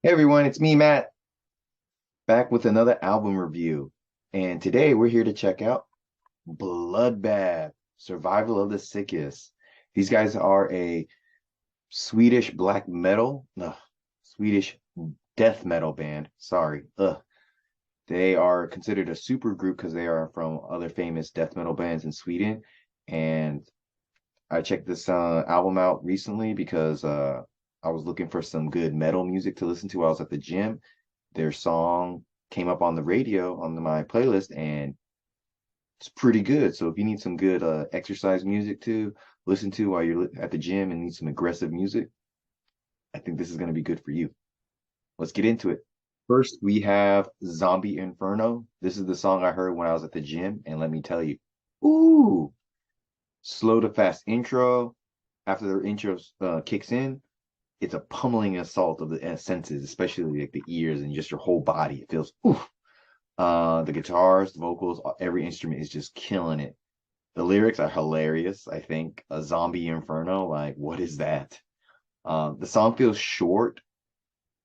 Hey everyone, it's me, Matt, back with another album review. And today we're here to check out Bloodbath, Survival of the Sickest. These guys are a Swedish black metal, no, Swedish death metal band. Sorry. They are considered a super group because they are from other famous death metal bands in Sweden. And I checked this album out recently because I was looking for some good metal music to listen to while I was at the gym. Their song came up on the radio on my playlist, and it's pretty good. So if you need some good exercise music to listen to while you're at the gym and need some aggressive music, I think this is going to be good for you. Let's get into it. First, we have Zombie Inferno. This is the song I heard when I was at the gym, and let me tell you, ooh, slow to fast intro. After the intro kicks in, it's a pummeling assault of the senses, especially like the ears and just your whole body. It feels oof. The guitars, the vocals, every instrument is just killing it. The lyrics are hilarious. I think a zombie inferno, like what is that? The song feels short,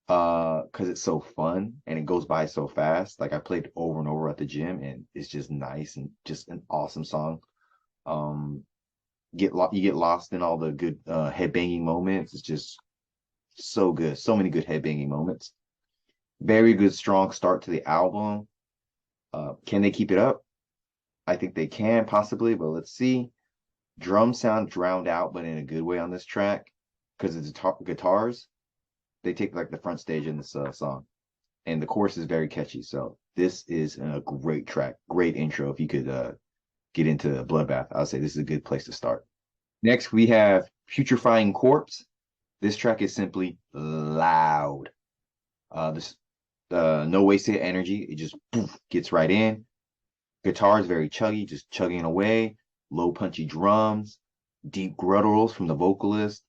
because it's so fun and it goes by so fast. Like I played over and over at the gym, and it's just nice and just an awesome song. Um, you get lost in all the good headbanging moments. It's just so good. So many good headbanging moments. Very good, strong start to the album. Can they keep it up? I think they can possibly, but let's see. Drums sound drowned out, but in a good way on this track because it's guitars. They take like the front stage in this song, and the chorus is very catchy. So this is a great track, great intro. If you could get into Bloodbath, I would say this is a good place to start. Next, we have Putrefying Corpse. This track is simply loud. This no wasted energy. It just poof, gets right in. Guitar is very chuggy, just chugging away. Low punchy drums, deep gutturals from the vocalist.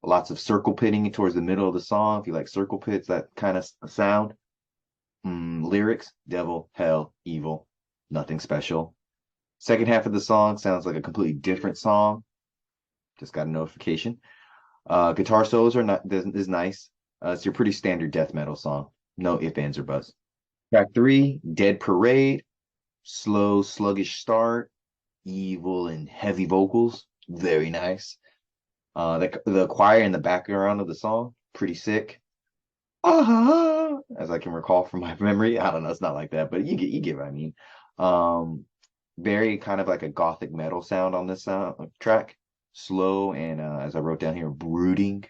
Lots of circle pitting towards the middle of the song. If you like circle pits, that kind of sound. Lyrics: devil, hell, evil, nothing special. Second half of the song sounds like a completely different song. Just got a notification. Guitar solos are not is nice. It's your pretty standard death metal song. No ifs, ands, or buts. Track three, Dead Parade. Slow, sluggish start, evil and heavy vocals, very nice. The choir in the background of the song, pretty sick. As I can recall from my memory. I don't know, it's not like that, but you get what I mean. Um, Very kind of like a gothic metal sound on this track. Slow and as I wrote down here, brooding.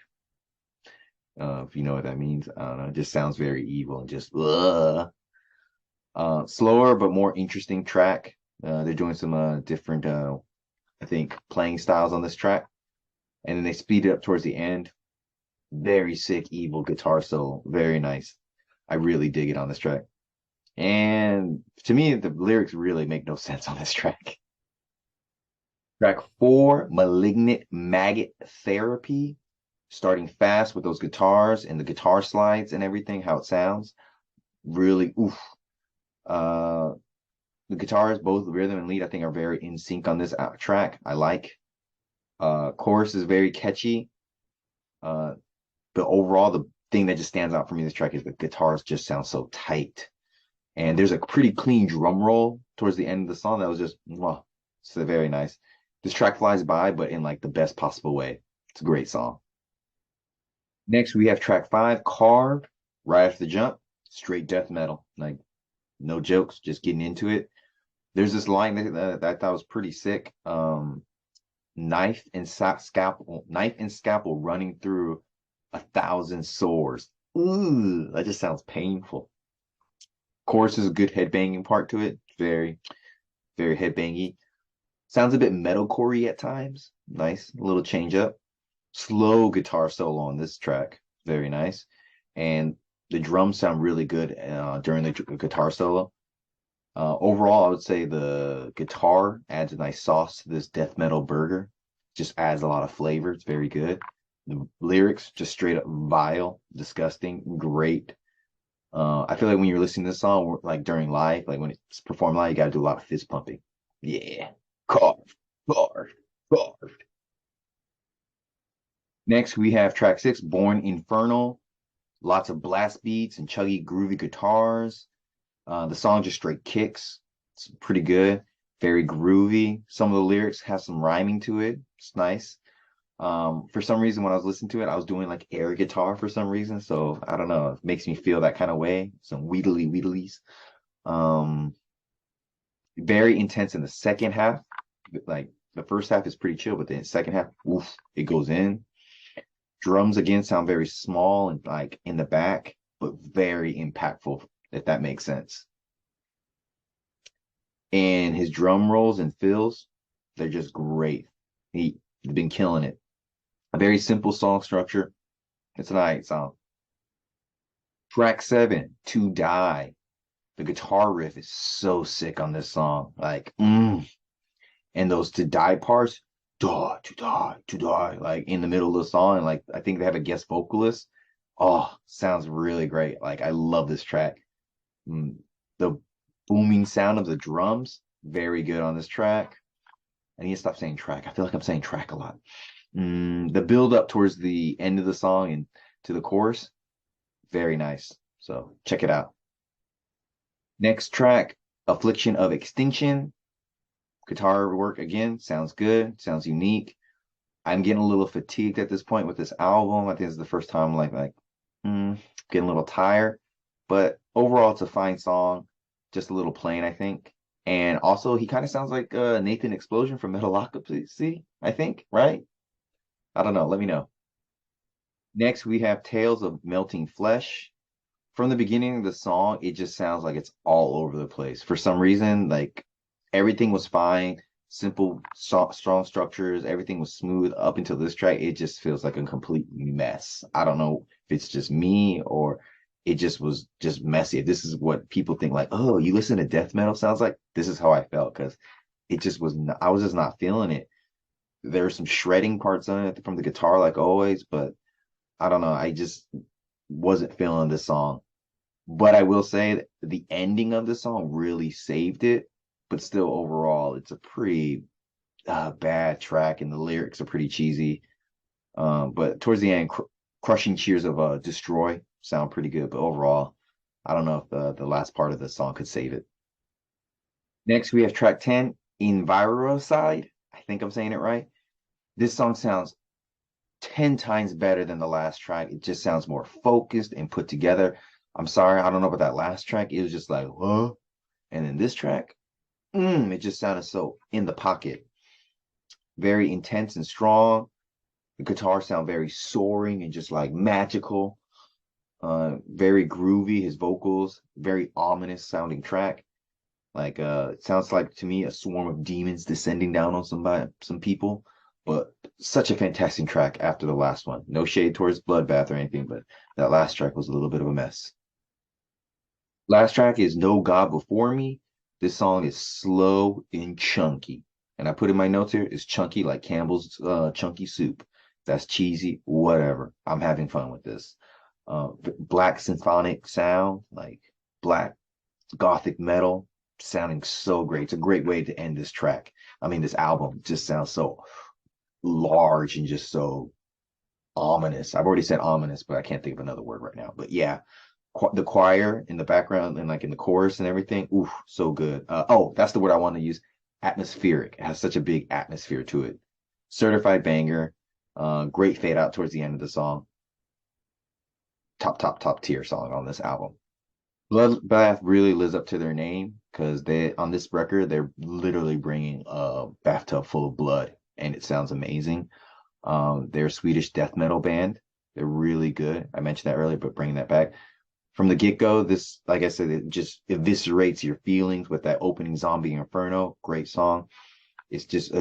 If you know what that means, I don't know. It just sounds very evil and just slower but more interesting track. They're doing some different, I think, playing styles on this track, and then they speed it up towards the end. Very sick, evil guitar solo, very nice. I really dig it on this track. And to me, the lyrics really make no sense on this track. Track four, Malignant Maggot Therapy, starting fast with those guitars and the guitar slides and everything, how it sounds. Really, oof. Uh, The guitars, both rhythm and lead, I think are very in sync on this track. I like. Chorus is very catchy. Uh, but overall, the thing that just stands out for me this track is the guitars just sound so tight. And there's a pretty clean drum roll towards the end of the song that was just, well, so very nice. This track flies by, but in like the best possible way. It's a great song. Next, we have track five, Carved, right after the jump, straight death metal. Like, no jokes, just getting into it. There's this line that I thought was pretty sick. Knife and scalpel running through 1,000 sores. Ooh, that just sounds painful. Chorus is a good headbanging part to it. Very, very headbangy. Sounds a bit metalcore-y at times. Nice, a little change up. Slow guitar solo on this track. Very nice. And the drums sound really good during the guitar solo. Overall, I would say the guitar adds a nice sauce to this death metal burger. Just adds a lot of flavor. It's very good. The lyrics just straight up vile, disgusting, great. I feel like when you're listening to this song, like during live, like when it's performed live, you got to do a lot of fist pumping. Yeah, carved, carved, carved. Next, we have track six, Born Infernal. Lots of blast beats and chuggy, groovy guitars. The song just straight kicks. It's pretty good. Very groovy. Some of the lyrics have some rhyming to it. It's nice. For some reason, when I was listening to it, I was doing like air guitar for some reason. So I don't know. It makes me feel that kind of way. Some wheedlies. Um, Very intense in the second half. Like the first half is pretty chill, but the second half, oof, it goes in. Drums again sound very small and like in the back, but very impactful, if that makes sense. And his drum rolls and fills, they're just great. He's been killing it. A very simple song structure. It's an alright song. Track 7, To Die. The guitar riff is so sick on this song. Like, and those to die parts, die, to die, to die, like in the middle of the song. And like, I think they have a guest vocalist. Oh, sounds really great. Like, I love this track. The booming sound of the drums, very good on this track. I need to stop saying track. I feel like I'm saying track a lot. The build up towards the end of the song and to the chorus, very nice. So check it out. Next track, Affliction of Extinction. Guitar work again, sounds good, sounds unique. I'm getting a little fatigued at this point with this album. I think it's the first time getting a little tired. But overall, it's a fine song, just a little plain, I think. And also, he kind of sounds like Nathan Explosion from Metalocalypse, I think, right? I don't know. Let me know. Next, we have Tales of Melting Flesh. From the beginning of the song, it just sounds like it's all over the place. For some reason, like everything was fine, simple, strong structures, everything was smooth up until this track. It just feels like a complete mess. I don't know if it's just me or it just was just messy. If this is what people think, like, oh, you listen to death metal sounds like, this is how I felt because it just was not, I was just not feeling it. There were some shredding parts on it from the guitar, like always, but I don't know. I just wasn't feeling this song. But I will say that the ending of the song really saved it. But still, overall, it's a pretty bad track, and the lyrics are pretty cheesy. But towards the end, crushing cheers of "Destroy" sound pretty good. But overall, I don't know if the last part of the song could save it. Next, we have track 10, "Enviroside." I think I'm saying it right. This song sounds 10 times better than the last track. It just sounds more focused and put together. I'm sorry, I don't know about that last track. It was just like, huh? And then this track, it just sounded so in the pocket. Very intense and strong. The guitar sound very soaring and just like magical. Very groovy. His vocals, very ominous sounding track. Like it sounds like to me a swarm of demons descending down on some people. But such a fantastic track after the last one. No shade towards Bloodbath or anything, but that last track was a little bit of a mess. Last track is No God Before Me. This song is slow and chunky. And I put in my notes here, it's chunky like Campbell's chunky soup. That's cheesy, whatever. I'm having fun with this. Black symphonic sound, like black gothic metal, sounding so great. It's a great way to end this track. I mean, this album just sounds so large and just so ominous. I've already said ominous, but I can't think of another word right now. But yeah, the choir in the background and like in the chorus and everything. Ooh, so good. Oh, that's the word I want to use. Atmospheric. It has such a big atmosphere to it. Certified banger. Great fade out towards the end of the song. Top tier song on this album. Bloodbath really lives up to their name because they on this record they're literally bringing a bathtub full of blood and it sounds amazing. They're a Swedish death metal band. They're really good. I mentioned that earlier, but bringing that back from the get-go, this, like I said, it just eviscerates your feelings with that opening Zombie Inferno. Great song. It's just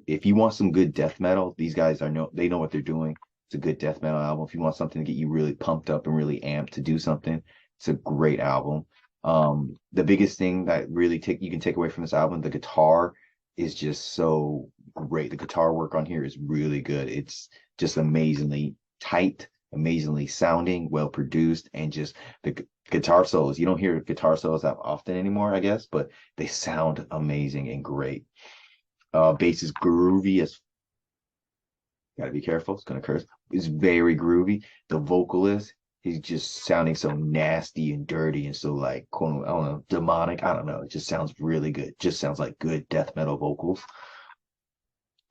if you want some good death metal, these guys they know what they're doing. It's a good death metal album. If you want something to get you really pumped up and really amped to do something, it's a great album. The biggest thing that really you can take away from this album, the guitar is just so great. The guitar work on here is really good. It's just amazingly tight, amazingly sounding, well produced, and just the guitar solos. You don't hear guitar solos that often anymore, I guess, but they sound amazing and great. Bass is groovy as gotta be careful, it's gonna curse. It's very groovy. The vocalist he's just sounding so nasty and dirty and so like quote, I don't know, demonic. I don't know. It just sounds really good. Just sounds like good death metal vocals.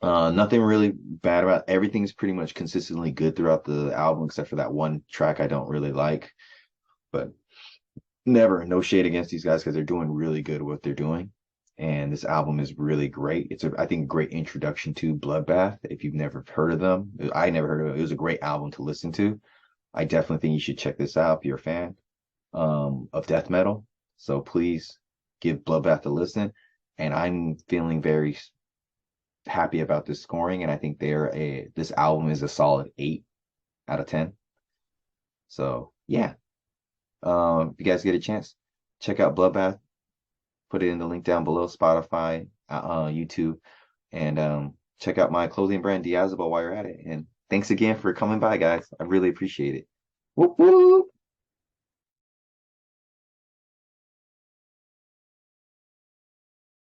Nothing really bad about everything's pretty much consistently good throughout the album, except for that one track I don't really like. But never, no shade against these guys because they're doing really good what they're doing. And this album is really great. It's I think, a great introduction to Bloodbath. If you've never heard of them, I never heard of it. It was a great album to listen to. I definitely think you should check this out if you're a fan of death metal. So please give Bloodbath a listen. And I'm feeling very happy about this scoring, and I think this album is a solid 8 out of 10. So yeah, if you guys get a chance, check out Bloodbath. Put it in the link down below, Spotify, YouTube, and check out my clothing brand Diazable while you're at it. And thanks again for coming by, guys. I really appreciate it. Whoop whoop.